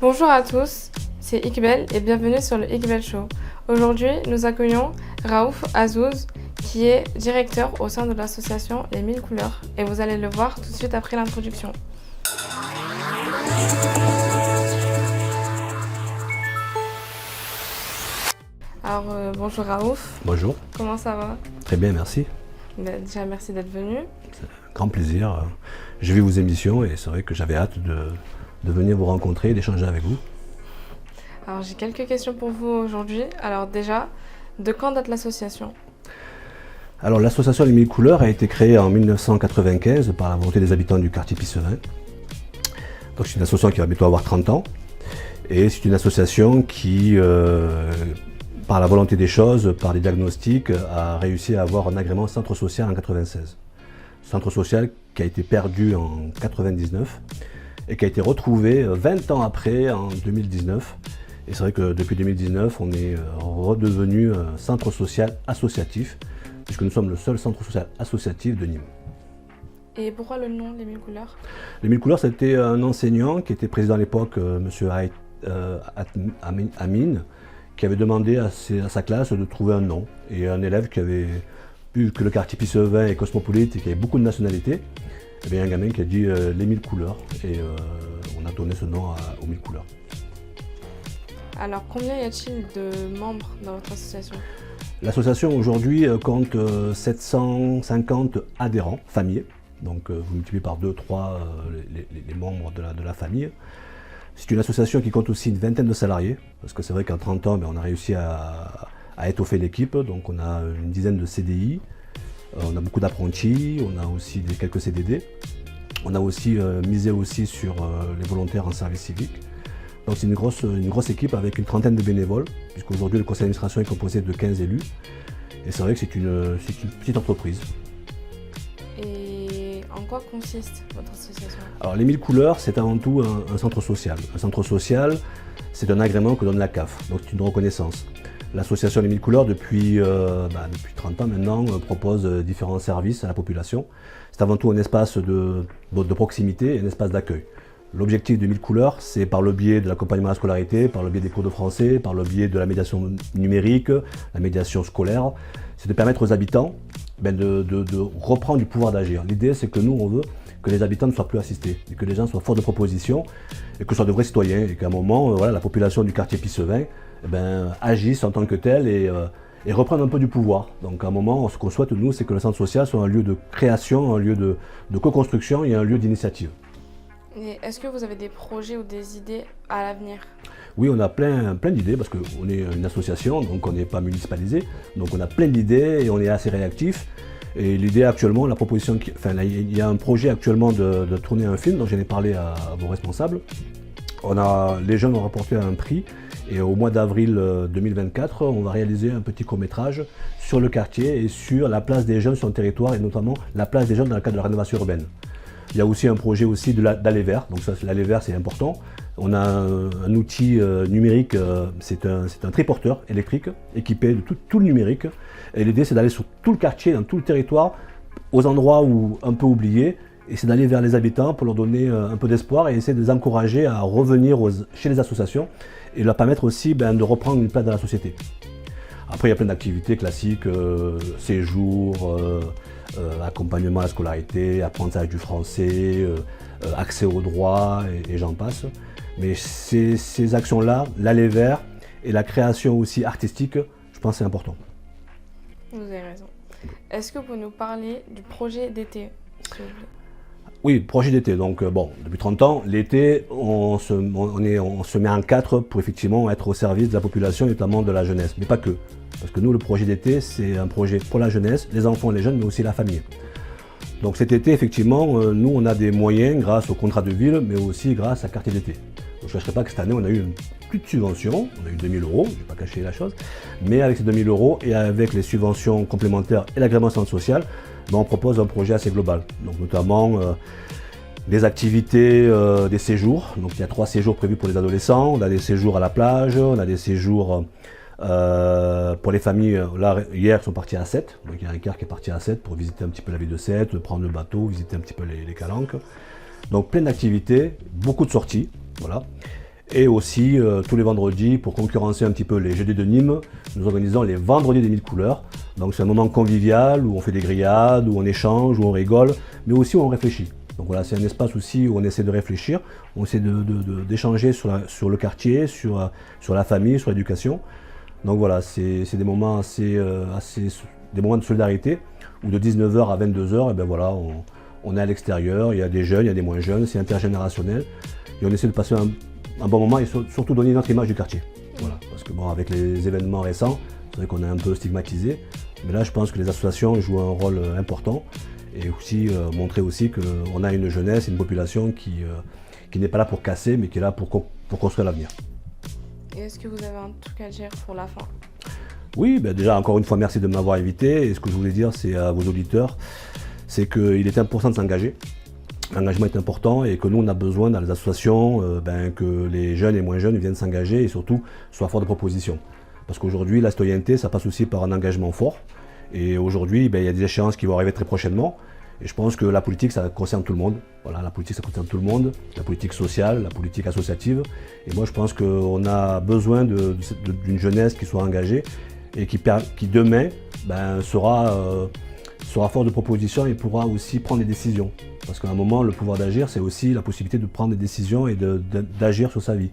Bonjour à tous, c'est Iqbal et bienvenue sur le Iqbal Show. Aujourd'hui, nous accueillons Raouf Azouz qui est directeur au sein de l'association Les 1000 couleurs et vous allez le voir tout de suite après l'introduction. Alors, bonjour Raouf. Bonjour. Comment ça va? Très bien, merci. Déjà, merci d'être venu. C'est un grand plaisir. J'ai vu vos émissions et c'est vrai que j'avais hâte de venir vous rencontrer et d'échanger avec vous. Alors, j'ai quelques questions pour vous aujourd'hui. Alors déjà, de quand date l'association? Alors l'association Les 1000 couleurs a été créée en 1995 par la volonté des habitants du quartier Pissevin. Donc c'est une association qui va bientôt avoir 30 ans. Et c'est une association qui, par la volonté des choses, par des diagnostics, a réussi à avoir un agrément centre social en 1996. Centre social qui a été perdu en 1999 et qui a été retrouvé 20 ans après, en 2019. Et c'est vrai que depuis 2019, on est redevenu un centre social associatif, puisque nous sommes le seul centre social associatif de Nîmes. Et pourquoi le nom Les 1000 couleurs? Les 1000 couleurs, c'était un enseignant qui était président à l'époque, M. Amin, qui avait demandé à sa classe de trouver un nom. Et un élève qui avait vu que le quartier Pissevin est cosmopolite et qu'il y avait beaucoup de nationalités, et bien, il y a un gamin qui a dit les 1000 couleurs. Et on a donné ce nom aux 1000 couleurs. Alors, combien y a-t-il de membres dans votre association? L'association aujourd'hui compte 750 adhérents, familles. Donc vous multipliez par 2, 3 les membres de la famille. C'est une association qui compte aussi une vingtaine de salariés, parce que c'est vrai qu'en 30 ans, on a réussi à étoffer l'équipe. Donc on a une dizaine de CDI, on a beaucoup d'apprentis, on a aussi quelques CDD. On a aussi misé aussi sur les volontaires en service civique. Donc c'est une grosse équipe avec une trentaine de bénévoles, puisqu'aujourd'hui le conseil d'administration est composé de 15 élus. Et c'est vrai que c'est une petite entreprise. Et en quoi consiste votre association? Alors les 1000 couleurs, c'est avant tout un centre social. Un centre social, c'est un agrément que donne la CAF, donc c'est une reconnaissance. L'association Les 1000 couleurs, depuis 30 ans maintenant, propose différents services à la population. C'est avant tout un espace de proximité et un espace d'accueil. L'objectif de 1000 couleurs, c'est par le biais de l'accompagnement à la scolarité, par le biais des cours de français, par le biais de la médiation numérique, la médiation scolaire, c'est de permettre aux habitants de reprendre du pouvoir d'agir. L'idée, c'est que nous, on veut que les habitants ne soient plus assistés, et que les gens soient forts de propositions, et que ce soient de vrais citoyens, et qu'à un moment, la population du quartier Pissevin agisse en tant que telle et reprenne un peu du pouvoir. Donc à un moment, ce qu'on souhaite, nous, c'est que le centre social soit un lieu de création, un lieu de co-construction et un lieu d'initiative. Et est-ce que vous avez des projets ou des idées à l'avenir? Oui, on a plein d'idées parce qu'on est une association, donc on n'est pas municipalisé. Donc on a plein d'idées et on est assez réactif. Et l'idée actuellement, il y a un projet actuellement de tourner un film dont j'en ai parlé à vos responsables. Les jeunes ont remporté un prix et au mois d'avril 2024, on va réaliser un petit court-métrage sur le quartier et sur la place des jeunes sur le territoire et notamment la place des jeunes dans le cadre de la rénovation urbaine. Il y a aussi un projet aussi d'aller vert, donc l'aller vert c'est important. On a un outil numérique, c'est un triporteur électrique équipé de tout le numérique. Et l'idée c'est d'aller sur tout le quartier, dans tout le territoire, aux endroits un peu oubliés, et c'est d'aller vers les habitants pour leur donner un peu d'espoir et essayer de les encourager à revenir chez les associations et leur permettre aussi de reprendre une place dans la société. Après il y a plein d'activités classiques, séjours, accompagnement à la scolarité, apprentissage du français, accès aux droits et j'en passe. Mais ces actions-là, l'aller vers et la création aussi artistique, je pense que c'est important. Vous avez raison. Est-ce que vous pouvez nous parler du projet d'été, s'il vous plaît? Oui, projet d'été. Donc depuis 30 ans, l'été, on se met en quatre pour effectivement être au service de la population, notamment de la jeunesse, mais pas que. Parce que nous, le projet d'été, c'est un projet pour la jeunesse, les enfants et les jeunes, mais aussi la famille. Donc cet été, effectivement, nous, on a des moyens grâce au contrat de ville, mais aussi grâce à quartier d'été. Donc, je ne cacherai pas que cette année, on a eu une petite subvention, on a eu 2000 €, je ne vais pas cacher la chose, mais avec ces 2000 € et avec les subventions complémentaires et l'agrément centre social, on propose un projet assez global. Donc notamment des activités, des séjours. Donc il y a 3 séjours prévus pour les adolescents, on a des séjours à la plage, on a des séjours pour les familles. Là, hier, ils sont partis à Sète, donc il y a un quart qui est parti à Sète pour visiter un petit peu la ville de Sète, prendre le bateau, visiter un petit peu les calanques. Donc plein d'activités, beaucoup de sorties, voilà. Et aussi, tous les vendredis, pour concurrencer un petit peu les jeudis de Nîmes, nous organisons les vendredis des 1000 couleurs. Donc c'est un moment convivial où on fait des grillades, où on échange, où on rigole, mais aussi où on réfléchit. Donc voilà, c'est un espace aussi où on essaie de réfléchir, on essaie d'échanger sur le quartier, sur la famille, sur l'éducation. Donc voilà, c'est des moments des moments de solidarité où de 19h à 22h, et ben voilà, on est à l'extérieur, il y a des jeunes, il y a des moins jeunes, c'est intergénérationnel. Et on essaie de passer un bon moment et surtout donner notre image du quartier. Voilà, parce que bon, avec les événements récents, c'est vrai qu'on est un peu stigmatisé. Mais là, je pense que les associations jouent un rôle important et aussi montrer aussi qu'on a une jeunesse, une population qui n'est pas là pour casser, mais qui est là pour construire l'avenir. Et est-ce que vous avez un truc à dire pour la fin? Oui, ben déjà, encore une fois, merci de m'avoir invité. Et ce que je voulais dire, c'est à vos auditeurs, c'est qu'il est important de s'engager. L'engagement est important et que nous, on a besoin dans les associations que les jeunes et moins jeunes viennent s'engager et surtout soient forts de propositions. Parce qu'aujourd'hui, la citoyenneté, ça passe aussi par un engagement fort. Et aujourd'hui, il y a des échéances qui vont arriver très prochainement. Et je pense que la politique, ça concerne tout le monde. Voilà, la politique, ça concerne tout le monde. La politique sociale, la politique associative. Et moi, je pense qu'on a besoin d'une jeunesse qui soit engagée et qui demain sera fort de propositions et pourra aussi prendre des décisions. Parce qu'à un moment, le pouvoir d'agir, c'est aussi la possibilité de prendre des décisions et d'agir sur sa vie.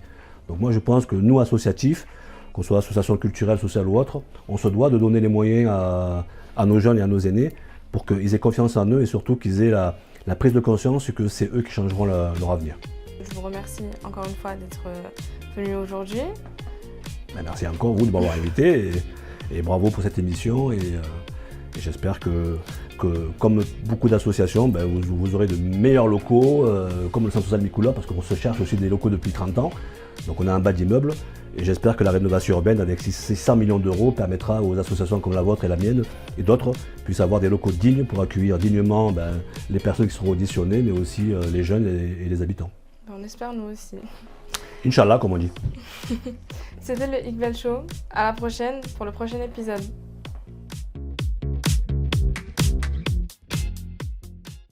Donc moi, je pense que nous, associatifs, qu'on soit association culturelle, sociale ou autre, on se doit de donner les moyens à nos jeunes et à nos aînés pour qu'ils aient confiance en eux et surtout qu'ils aient la prise de conscience que c'est eux qui changeront leur avenir. Je vous remercie encore une fois d'être venu aujourd'hui. Merci encore vous de m'avoir invité et bravo pour cette émission et j'espère que comme beaucoup d'associations, vous aurez de meilleurs locaux comme le Centre social Micouleur parce qu'on se cherche aussi des locaux depuis 30 ans. Donc on a un bas d'immeuble et j'espère que la rénovation urbaine avec ces 100 millions d'euros permettra aux associations comme la vôtre et la mienne et d'autres puissent avoir des locaux dignes pour accueillir dignement les personnes qui seront auditionnées mais aussi les jeunes et les habitants. On espère nous aussi. Inch'Allah comme on dit. C'était le Iqbal Show. À la prochaine pour le prochain épisode.